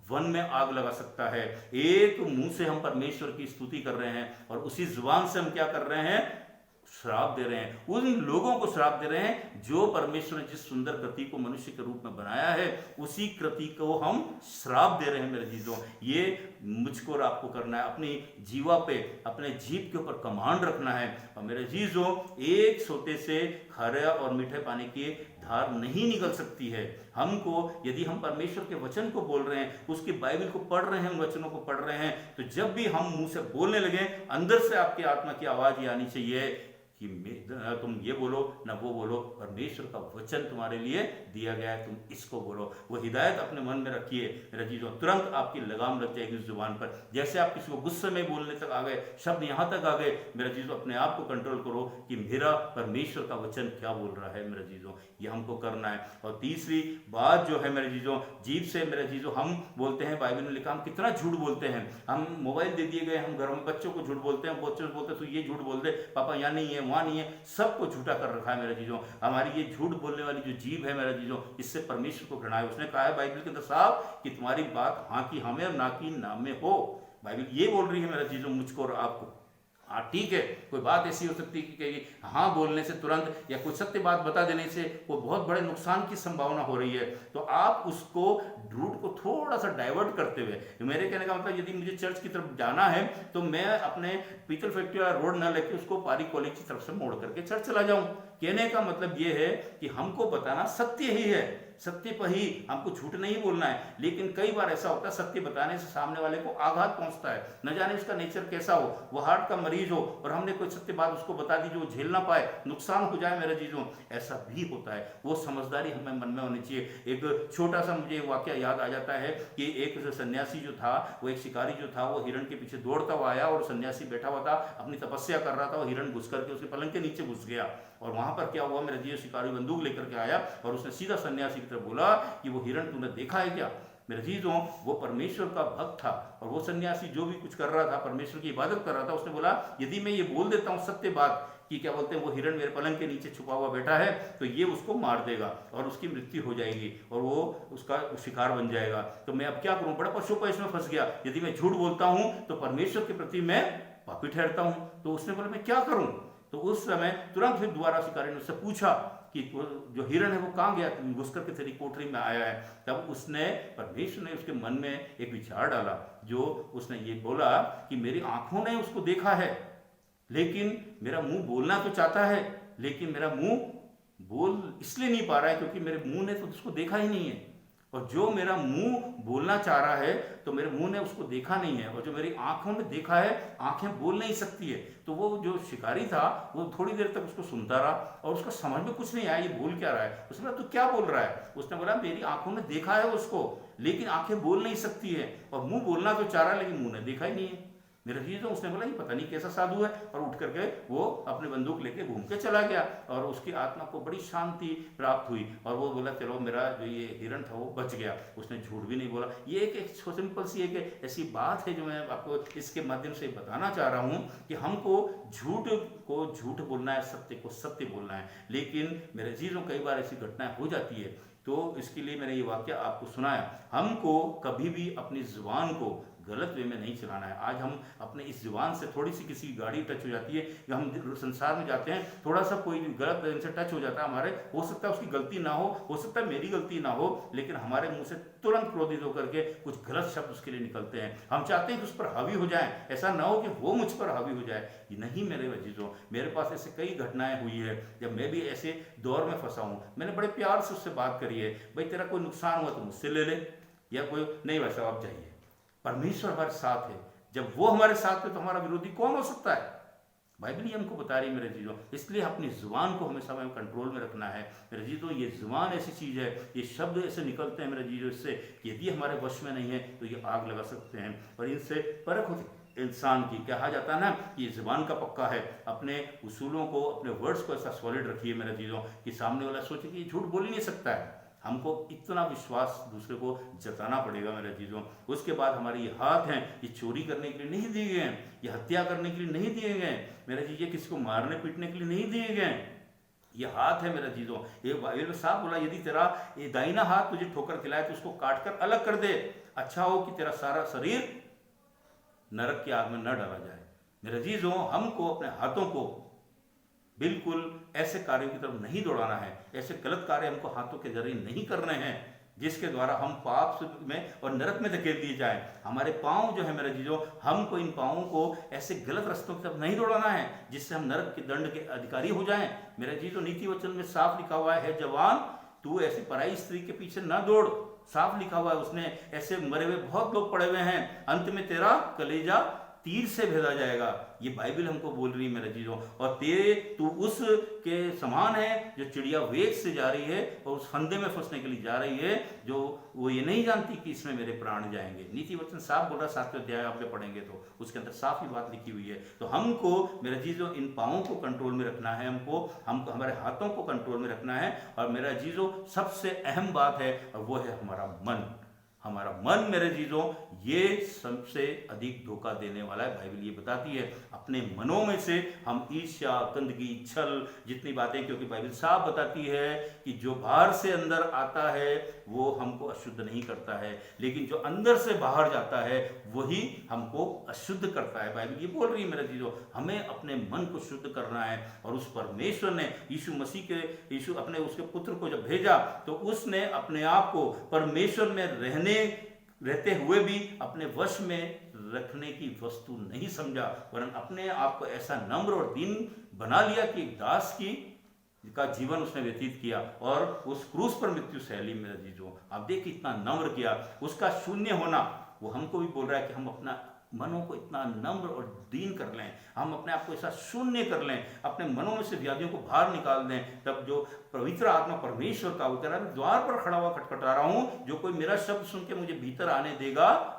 वन में आग लगा सकता है। एक मुंह से हम परमेश्वर की स्तुति कर रहे हैं, और उसी जुबान से हम क्या कर रहे हैं? श्राप दे रहे हैं। उन लोगों को श्राप दे रहे हैं जो परमेश्वर ने जिस सुंदर कृति को मनुष्य के रूप में बनाया है, उसी कृति को हम श्राप दे रहे हैं मेरे चीजों। ये मुझको और आपको करना है। अपनी जीवा पे, अपने जीभ के ऊपर कमांड रखना है। और मेरे चीजों, एक सोते से खारे और मीठे पानी की धार नहीं निकल सकती है। हमको, यदि हम परमेश्वर के वचन को बोल रहे हैं, उसकी बाइबल को पढ़ रहे हैं, उन वचनों को पढ़ रहे हैं, तो जब भी हम मुंह से बोलने लगे, अंदर से आपकी आत्मा की आवाज ये आनी चाहिए कि तुम ये बोलो ना वो बोलो, परमेश्वर का वचन तुम्हारे लिए दिया गया है, तुम इसको बोलो। वो हिदायत अपने मन में रखिए मेरे चीजों। तुरंत आपकी लगाम लग जाएगी उस जुबान पर। जैसे आप किसी को गुस्से में बोलने तक आ गए, शब्द यहाँ तक आ गए, मेरे चीजों अपने आप को कंट्रोल करो कि मेरा परमेश्वर का वचन क्या बोल रहा है मेरे चीजों। ये हमको करना है। और तीसरी बात जो है मेरे चीजों, जीभ से मेरे चीजों हम बोलते हैं, बाइबल में लिखा, हम कितना झूठ बोलते हैं। हम मोबाइल दे दिए गए, हम घर में बच्चों को झूठ बोलते हैं, बच्चों से बोलते हैं तो ये झूठ बोल दे, पापा यहाँ नहीं है, वहां नहीं है, सबको झूठा कर रखा है मेरे चीजों। हमारी ये झूठ बोलने वाली जो जीभ है मेरे चीजों, इससे परमेश्वर को घृणा है। उसने कहा है बाइबल के अंदर साफ कि तुम्हारी बात हाँ की हाँ में और ना की ना में हो। बाइबल ये बोल रही है मेरे चीजों मुझको और आपको। हाँ ठीक है, कोई बात ऐसी हो सकती है कि हाँ बोलने से तुरंत, या कोई सत्य बात बता देने से वो बहुत बड़े नुकसान की संभावना हो रही है, तो आप उसको रूट को थोड़ा सा डाइवर्ट करते हुए, मेरे कहने का मतलब, यदि मुझे चर्च की तरफ जाना है तो मैं अपने पीतल फैक्ट्री वाला रोड ना लेके उसको पारी कॉलेज की तरफ से मोड़ करके चर्च चला जाऊं। कहने का मतलब ये है कि हमको बताना सत्य ही है। सत्य पर ही, हमको झूठ नहीं बोलना है। लेकिन कई बार ऐसा होता है सत्य बताने से सामने वाले को आघात पहुंचता है, न जाने उसका नेचर कैसा हो, वो हार्ट का मरीज हो और हमने कोई सत्य बात उसको बता दी जो वो झेल ना पाए, नुकसान हो जाए मेरे चीज़ों, ऐसा भी होता है। वो समझदारी हमें मन में होनी चाहिए। एक छोटा सा मुझे वाकया याद आ जाता है कि एक सन्यासी जो था, वो एक शिकारी जो था, वो हिरण के पीछे दौड़ता हुआ आया और सन्यासी बैठा हुआ था, अपनी तपस्या कर रहा था, वो हिरण घुस करके उसके पलंग के नीचे घुस गया। और वहां पर क्या हुआ, मेरा जीव शिकारी बंदूक लेकर के आया और उसने सीधा सन्यासी की तरफ बोला कि वो हिरण तूने देखा है क्या। मेरे चीज़ों, वो परमेश्वर का भक्त था और वो सन्यासी जो भी कुछ कर रहा था, परमेश्वर की इबादत कर रहा था, उसने बोला यदि मैं ये बोल देता हूँ सत्य बात कि क्या बोलते हैं वो हिरण मेरे पलंग के नीचे छुपा हुआ बैठा है, तो ये उसको मार देगा और उसकी मृत्यु हो जाएगी और वो उसका शिकार बन जाएगा, तो मैं अब क्या करूं, बड़ा पशुपैश में फंस गया। यदि मैं झूठ बोलता हूं तो परमेश्वर के प्रति मैं पापी ठहरता हूं। तो उसने बोला मैं क्या करूं। तो उस समय तुरंत फिर दोबारा शिकारी ने उससे पूछा कि जो हिरण है वो कहाँ गया, घुस करके तेरी कोठरी में आया है। तब उसने, परमेश्वर ने उसके मन में एक विचार डाला, जो उसने ये बोला कि मेरी आंखों ने उसको देखा है, लेकिन मेरा मुंह बोलना तो चाहता है, लेकिन मेरा मुंह बोल इसलिए नहीं पा रहा है क्योंकि मेरे मुंह ने तो उसको देखा ही नहीं है। और जो मेरा मुंह बोलना चाह रहा है तो मेरे मुंह ने उसको देखा नहीं है, और जो मेरी आंखों ने देखा है, आंखें बोल नहीं सकती है। तो वो जो शिकारी था वो थोड़ी देर तक उसको सुनता रहा और उसको समझ में कुछ नहीं आया ये बोल क्या रहा है। उसने बोला तू क्या बोल रहा है। उसने बोला मेरी आंखों ने देखा है उसको, लेकिन आंखें बोल नहीं सकती है, और मुंह बोलना तो चाह रहा है लेकिन मुंह ने देखा ही नहीं है। मेरा चीज तो उसने बोला ये पता नहीं कैसा साधु है, और उठ करके वो अपने बंदूक लेके घूम के चला गया और उसकी आत्मा को बड़ी शांति प्राप्त हुई। और वो बोला चलो मेरा जो ये हिरण था वो बच गया, उसने झूठ भी नहीं बोला। ये एक सिंपल सी एक ऐसी बात है जो मैं आपको इसके माध्यम से बताना चाह रहा हूँ कि हमको झूठ को झूठ बोलना है, सत्य को सत्य बोलना है। लेकिन मेरे चीज़ों कई बार ऐसी घटनाएं हो जाती है, तो इसके लिए मैंने ये वाक्य आपको सुनाया। हमको कभी भी अपनी जुबान को गलत वे में नहीं चलाना है। आज हम अपने इस जुबान से थोड़ी सी किसी गाड़ी टच हो जाती है, या हम संसार में जाते हैं, थोड़ा सा कोई गलत से टच हो जाता है हमारे, हो सकता है उसकी गलती ना हो सकता है मेरी गलती ना हो, लेकिन हमारे मुंह से तुरंत क्रोधित होकर के कुछ गलत शब्द उसके लिए निकलते हैं। हम चाहते हैं कि उस पर हावी हो जाए, ऐसा ना हो कि वो मुझ पर हावी हो जाए। ये नहीं मेरे वजीजों, मेरे पास ऐसे कई घटनाएं हुई है जब मैं भी ऐसे दौर में फंसा हूँ। मैंने बड़े प्यार से उससे बात करी है, भाई तेरा कोई नुकसान हुआ तो मुझसे ले ले, या कोई नहीं वैसा आप चाहिए। परमेश्वर हमारे साथ है, जब वो हमारे साथ है तो हमारा विरोधी कौन हो सकता है। बाइबल ही हमको बता रही है मेरे चीज़ों। इसलिए अपनी जुबान को हमेशा हमें कंट्रोल में रखना है मेरे चीज़ों। ये जुबान ऐसी चीज़ है, ये शब्द ऐसे निकलते हैं मेरे चीज़ों इससे कि यदि हमारे वश में नहीं है तो ये आग लगा सकते हैं, और इनसे परख होती इंसान की। कहा जाता है ना कि ये जुबान का पक्का है। अपने उसूलों को, अपने वर्ड्स को ऐसा सॉलिड रखिए मेरे चीज़ों कि सामने वाला सोचे कि ये झूठ बोल ही नहीं सकता है। हमको इतना विश्वास दूसरे को जताना पड़ेगा मेरे चीज़ों। उसके बाद हमारे ये हाथ हैं, ये चोरी करने के लिए नहीं दिए गए हैं, ये हत्या करने के लिए नहीं दिए गए मेरे चीज़, ये किसी को मारने पीटने के लिए नहीं दिए गए। ये हाथ है मेरे चीज़ों। ये बाइबल में साफ बोला यदि तेरा ये दाहिना हाथ तुझे ठोकर खिलाए तो उसको काट कर अलग कर दे, अच्छा हो कि तेरा सारा शरीर नरक की आग में न डाला जाए। मेरे चीज़ों, हमको अपने हाथों को बिल्कुल ऐसे कार्यों की तरफ नहीं दौड़ाना है, ऐसे गलत कार्य हमको हाथों के जरिए नहीं करने हैं जिसके द्वारा हम पाप में और नरक में धकेल दिए जाएं। हमारे पाँव जो है मेरे चीज़ों, हमको इन पाँवों को ऐसे गलत रास्तों की तरफ नहीं दौड़ाना है जिससे हम नरक के दंड के अधिकारी हो जाएं। मेरे चीज़ों, नीति वचन में साफ लिखा हुआ है जवान तू ऐसी पराई स्त्री के पीछे न दौड़। साफ लिखा हुआ है उसने, ऐसे मरे हुए बहुत लोग पड़े हुए हैं, अंत में तेरा कलेजा तीर से भेजा जाएगा। ये बाइबल हमको बोल रही है मेरे चीज़ों। और तेरे तू उस के समान है जो चिड़िया वेग से जा रही है और उस फंदे में फंसने के लिए जा रही है, जो वो ये नहीं जानती कि इसमें मेरे प्राण जाएंगे। नीति वचन साफ बोल रहा, 7वें अध्याय आप जब पढ़ेंगे तो उसके अंदर साफ ही बात लिखी हुई है। तो हमको मेरे चीज़ों इन पाँवों को कंट्रोल में रखना है, हमको हमारे हाथों को कंट्रोल में रखना है। और मेरा चीज़ों सबसे अहम बात है, और वो है हमारा मन। हमारा मन मेरे चीज़ों ये सबसे अधिक धोखा देने वाला है। बाइबल ये बताती है अपने मनों में से हम ईर्ष्या, गंदगी, छल, जितनी बातें, क्योंकि बाइबल साफ बताती है कि जो बाहर से अंदर आता है वो हमको अशुद्ध नहीं करता है, लेकिन जो अंदर से बाहर जाता है वही हमको अशुद्ध करता है। बाइबल ये बोल रही है मेरे चीज़ों, हमें अपने मन को शुद्ध करना है। और उस परमेश्वर ने यीशु मसीह के, यीशु अपने उसके पुत्र को जब भेजा तो उसने अपने आप को परमेश्वर में रहते हुए भी अपने वश में रखने की वस्तु नहीं समझा, वरन अपने आप को ऐसा नम्र और दीन बना लिया कि एक दास की का जीवन उसने व्यतीत किया और उस क्रूस पर मृत्यु सहली मेरे जीजों। आप देखिए इतना नम्र किया, उसका शून्य होना वो हमको भी बोल रहा है कि हम अपना मनों को इतना नम्र और दीन कर लें, हम अपने आप को ऐसा शून्य कर लें, अपने मनों में से व्याधियों को बाहर निकाल दें। तब जो पवित्र आत्मा परमेश्वर का वो कह रहा है, द्वार पर खड़ा हुआ खटखटा रहा हूं, जो कोई मेरा शब्द सुन के मुझे भीतर आने देगा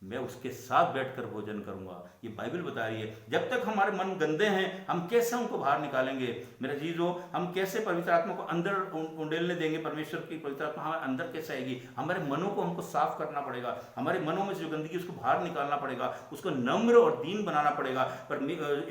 मैं उसके साथ बैठकर भोजन करूंगा। ये बाइबल बता रही है। जब तक हमारे मन गंदे हैं हम कैसे उनको बाहर निकालेंगे मेरे जीजों? हम कैसे पवित्र आत्मा को अंदर उंडेलने देंगे? परमेश्वर की पवित्र आत्मा हमारे अंदर कैसे आएगी? हमारे मनों को हमको साफ करना पड़ेगा, हमारे मनों में से जो गंदगी उसको बाहर निकालना पड़ेगा, उसको नम्र और दीन बनाना पड़ेगा। पर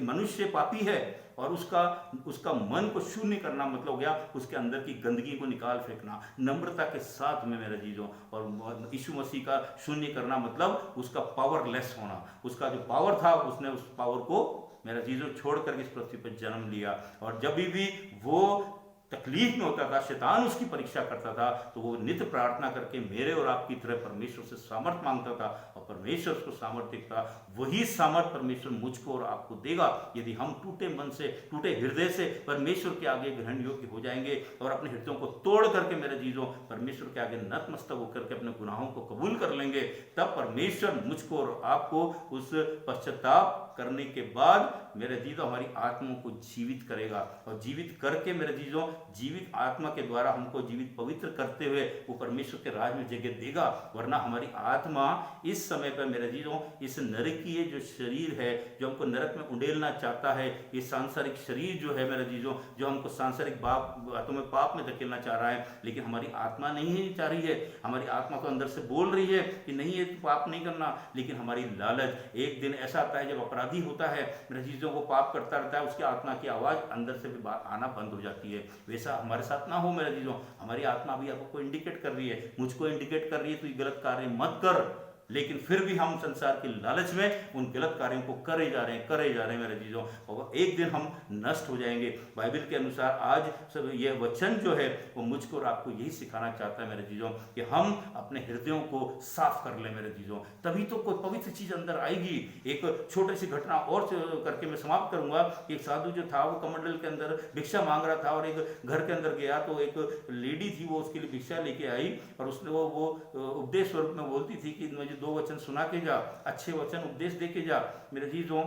मनुष्य पापी है और उसका मन को शून्य करना मतलब हो गया उसके अंदर की गंदगी को निकाल फेंकना नम्रता के साथ में मेरे जीजों। और यीशु मसीह का शून्य करना मतलब उसका पावरलेस होना, उसका जो पावर था उसने उस पावर को मेरा जीजों छोड़ करके इस पृथ्वी पर जन्म लिया। और जब भी वो तकलीफ में होता था, शैतान उसकी परीक्षा करता था, तो वो नित्य प्रार्थना करके मेरे और आपकी तरह परमेश्वर से सामर्थ मांगता था और परमेश्वर उसको सामर्थ देता। वही सामर्थ परमेश्वर मुझको और आपको देगा यदि हम टूटे मन से, टूटे हृदय से परमेश्वर के आगे ग्रहण योग्य हो जाएंगे और अपने हृदयों को तोड़ करके मेरे जीजों परमेश्वर के आगे नतमस्तक होकर के अपने गुनाहों को कबूल कर लेंगे। तब परमेश्वर मुझको और आपको उस पश्चाताप करने के बाद मेरे जीजों हमारी आत्मा को जीवित करेगा और जीवित करके मेरे जीजों जीवित आत्मा के द्वारा हमको जीवित पवित्र करते हुए वो परमेश्वर के राज में जगह देगा। वरना हमारी आत्मा इस समय पर मेरे जीजों इस नरकीय जो शरीर है जो हमको नरक में उंडेलना चाहता है, ये सांसारिक शरीर जो है मेरे जीजों जो हमको सांसारिक बातों में पाप में धकेलना चाह रहा है, लेकिन हमारी आत्मा नहीं चाह रही है। हमारी आत्मा तो अंदर से बोल रही है कि नहीं ये तो पाप नहीं करना, लेकिन हमारी लालच एक दिन ऐसा आता है जब अपराधी होता है मेरे जीजों वो पाप करता रहता है, उसकी आत्मा की आवाज अंदर से भी आना बंद हो जाती है। वैसा हमारे साथ ना हो मेरे जीजों। हमारी आत्मा भी आपको इंडिकेट कर रही है, मुझको इंडिकेट कर रही है, तू गलत कार्य मत कर, लेकिन फिर भी हम संसार के लालच में उन गलत कार्यों को करे जा रहे हैं मेरे जीजों, और एक दिन हम नष्ट हो जाएंगे। बाइबल के अनुसार आज सब यह वचन जो है वो मुझको और आपको यही सिखाना चाहता है मेरे जीजों कि हम अपने हृदयों को साफ कर लें मेरे जीजों, तभी तो कोई पवित्र चीज अंदर आएगी। एक छोटी सी घटना और करके मैं समाप्त करूंगा। एक साधु जो था वो कमंडल के अंदर भिक्षा मांग रहा था और एक घर के अंदर गया तो एक लेडी थी वो उसके लिए भिक्षा लेके आई और उसने वो उपदेश स्वरूप में बोलती थी कि मुझे 2 वचन सुना के जा, अच्छे वचन उपदेश दे के जा मेरे जीजों।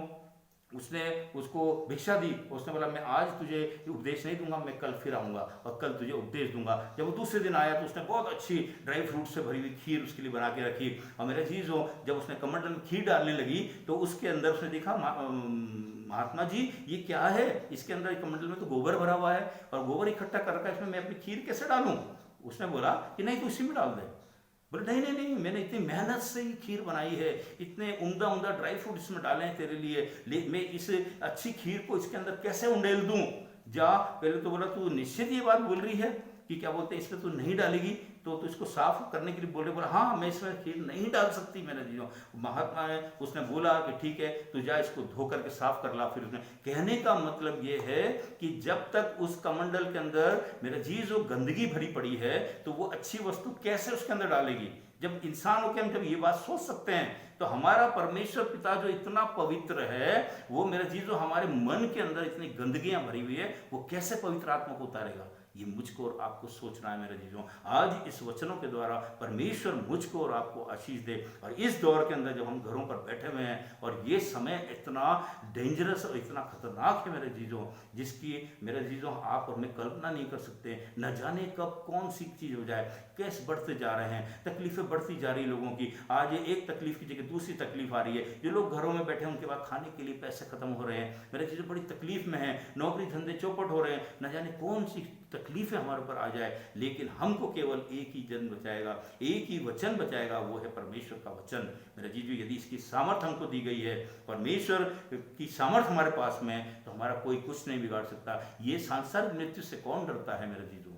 उसने उसको भिक्षा दी, उसने बोला मैं आज तुझे उपदेश नहीं दूंगा, मैं कल फिर आऊंगा और कल तुझे उपदेश दूंगा। जब वो दूसरे दिन आया तो उसने बहुत अच्छी ड्राई फ्रूट से भरी हुई खीर उसके लिए बना के रखी। और मेरे जीजों जब उसने कमंडल में खीर डालने लगी तो उसके अंदर उसने देखा महात्मा जी ये क्या है, इसके अंदर कमंडल में तो गोबर भरा हुआ है और गोबर इकट्ठा कर रखा है, इसमें मैं अपनी खीर कैसे डालूं? उसने बोला कि नहीं तो इसी में डाल दे। बोले नहीं मैंने इतनी मेहनत से ही खीर बनाई है, इतने उम्दा ड्राई फ्रूट इसमें डाले हैं तेरे लिए, मैं इस अच्छी खीर को इसके अंदर कैसे उंडेल दूं? जा। पहले तो बोला तू निश्चित ये बात बोल रही है कि क्या बोलते हैं इसमें तू नहीं डालेगी, तो इसको साफ करने के लिए बोले। बोला हाँ मैं इसमें खीर नहीं डाल सकती मेरे जीजों। महात्मा ने उसने बोला कि ठीक है तू जा इसको धो करके साफ कर ला। फिर उसने कहने का मतलब ये है कि जब तक उस कमंडल के अंदर मेरे जीजों गंदगी भरी पड़ी है तो वो अच्छी वस्तु कैसे उसके अंदर डालेगी? जब इंसान होकर हम जब ये बात सोच सकते हैं तो हमारा परमेश्वर पिता जो इतना पवित्र है वो मेरे जीजों हमारे मन के अंदर इतनी गंदगियां भरी हुई है वो कैसे पवित्र आत्मा को उतारेगा? ये मुझको और आपको सोचना है मेरे जीजों। आज इस वचनों के द्वारा परमेश्वर मुझको और आपको आशीष दे। और इस दौर के अंदर जब हम घरों पर बैठे हुए हैं और ये समय इतना डेंजरस और इतना खतरनाक है मेरे जीजों, जिसकी मेरे जीजों आप और मैं कल्पना नहीं कर सकते। न जाने कब कौन सी चीज हो जाए। केस बढ़ते जा रहे हैं, तकलीफें बढ़ती जा रही लोगों की। आज एक तकलीफ की जगह दूसरी तकलीफ आ रही है। जो लोग घरों में बैठे हैं उनके बाद खाने के लिए पैसे खत्म हो रहे हैं, मेरे चीज़ें बड़ी तकलीफ में है, नौकरी धंधे चौपट हो रहे हैं, न जाने कौन सी तकलीफें हमारे ऊपर आ जाए। लेकिन हमको केवल एक ही जन बचाएगा, एक ही वचन बचाएगा, वो है परमेश्वर का वचन। मेरे जीजू यदि इसकी सामर्थ हमको दी गई है, परमेश्वर की सामर्थ हमारे पास में, तो हमारा कोई कुछ नहीं बिगाड़ सकता। ये सांसारिक मृत्यु से कौन डरता है मेरे जीजू?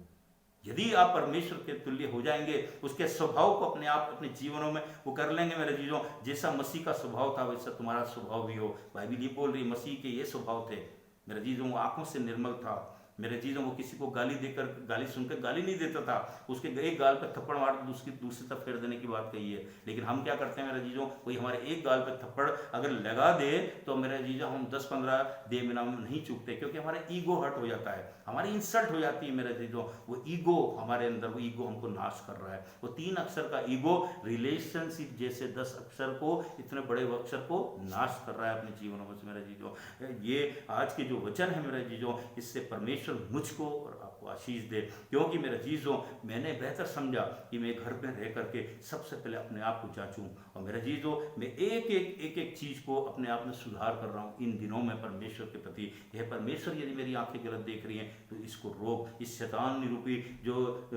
यदि आप परमेश्वर के तुल्य हो जाएंगे, उसके स्वभाव को अपने आप अपने जीवनों में वो कर लेंगे मेरे जीजों। जैसा मसीह का स्वभाव था वैसा तुम्हारा स्वभाव भी हो। बाइबल ये बोल रही मसीह के ये स्वभाव थे मेरे जीजों। वो आंखों से निर्मल था, मेरे चीज़ों, वो किसी को गाली देकर, गाली सुनकर गाली नहीं देता था, उसके एक गाल पे थप्पड़ मार उसकी दूसरी तरफ फेर देने की बात कही है। लेकिन हम क्या करते हैं मेरे चीज़ों, कोई हमारे एक गाल पे थप्पड़ अगर लगा दे तो मेरे चीज़ों हम 10-15 दे बिना नहीं चूकते, क्योंकि हमारा ईगो हर्ट हो जाता है, हमारी इंसल्ट हो जाती है मेरे चीज़ों। वो ईगो हमारे अंदर, वो ईगो हमको नाश कर रहा है। वो 3 अक्षर का ईगो रिलेशनशिप जैसे 10 अक्षर को, इतने बड़े अक्षर को नाश कर रहा है अपने जीवनों में मेरे चीज़ों। ये आज के जो वचन है मेरे चीज़ों, इससे परमेश्वर मुझको और आपको आशीष दे, क्योंकि मेरे चीज़ों मैंने बेहतर समझा कि मैं घर में रह करके सबसे पहले अपने आप को जांचूं, और मेरे चीज़ों मैं एक चीज़ को अपने आप में सुधार कर रहा हूँ इन दिनों में परमेश्वर के प्रति। यह परमेश्वर यदि मेरी आंखें गलत देख रही हैं तो इसको रोक, इस शैतान निरूपी जो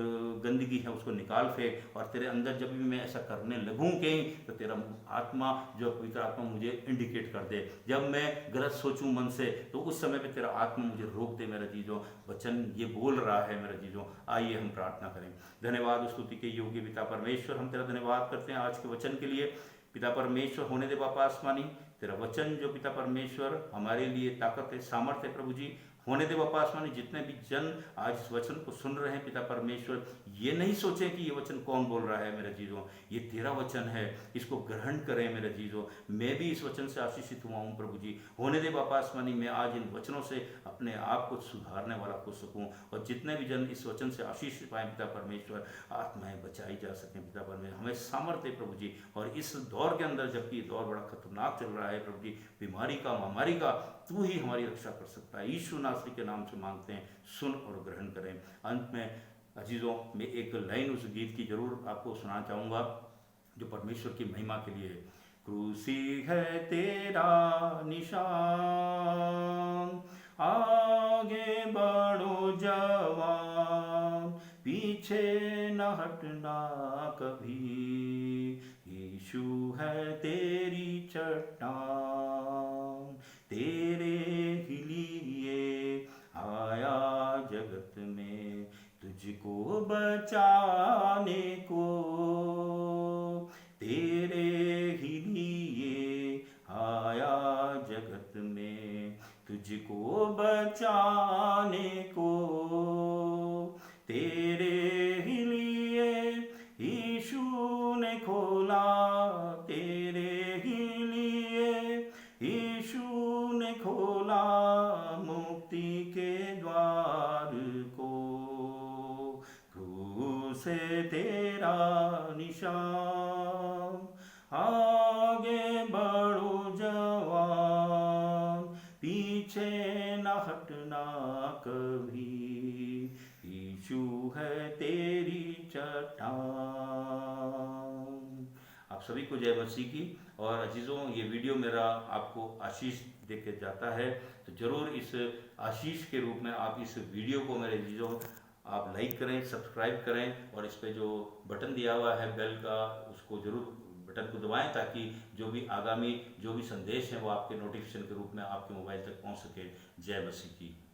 गंदगी है उसको निकाल फेंक, और तेरे अंदर जब भी मैं ऐसा करने लगूँ कहीं तो तेरा आत्मा, जो पवित्र आत्मा मुझे इंडिकेट कर दे। जब मैं गलत सोचूं मन से तो उस समय पे तेरा आत्मा मुझे रोक दे मेरे चीज़ों। वचन ये बोल रहा है मेरे चीज़ों। आइए हम प्रार्थना करें। धन्यवाद स्तुति के योग्य पिता परमेश्वर, हम तेरा धन्यवाद करते हैं आज के वचन के लिए। पिता परमेश्वर, होने दे बापा आसमानी, तेरा वचन जो पिता परमेश्वर हमारे लिए ताकत है, सामर्थ्य है प्रभु जी। होने दे बापा आसमानी, जितने भी जन आज इस वचन को सुन रहे हैं पिता परमेश्वर, ये नहीं सोचें कि ये वचन कौन बोल रहा है मेरे चीज़ों, ये तेरा वचन है, इसको ग्रहण करें मेरे चीज़ों। मैं भी इस वचन से आशीषित हुआ हूँ प्रभु जी। होने दे बापा आसमानी, मैं आज इन वचनों से अपने आप को सुधारने वाला हो सकूँ, और जितने भी जन इस वचन से आशीष पाएँ पिता परमेश्वर, आत्माएं बचाई जा सकें पिता परमेश्वर। हमें सामर्थ्य प्रभु जी, और इस दौर के अंदर, जबकि दौर बड़ा खतरनाक चल रहा है प्रभु जी, बीमारी का, महामारी का, तू ही हमारी रक्षा कर सकता है। यीशु नासरी के नाम से मांगते हैं, सुन और ग्रहण करें। अंत में अजीजों, मैं एक लाइन उस गीत की जरूर आपको सुनाना चाहूँगा जो परमेश्वर की महिमा के लिए है। क्रूसी है तेरा निशान, आगे बढ़ो जवान, पीछे न हटना कभी, यीशु है तेरी चट्टान, तेरे ही लिए आया जगत में तुझको बचाने को, तेरे ही लिए आया जगत में तुझको बचाने को, तेरे ही लिए यीशु ने खोला, तेरे ही लिए यीशु ने खोला मुक्ति के द्वार को, क्रूस से तेरा निशान, आगे बढ़ो जवान, पीछे न हटना कभी, यीशु है तेरी चट्टान। आप सभी को जय मसीह की। और अजीज़ों, ये वीडियो मेरा आपको आशीष देके जाता है, तो ज़रूर इस आशीष के रूप में आप इस वीडियो को मेरे अजीज़ों आप लाइक करें, सब्सक्राइब करें, और इस पे जो बटन दिया हुआ है बेल का, उसको ज़रूर बटन को दबाएं, ताकि जो भी आगामी जो भी संदेश है वो आपके नोटिफिकेशन के रूप में आपके मोबाइल तक पहुंच सके। जय मसीह की।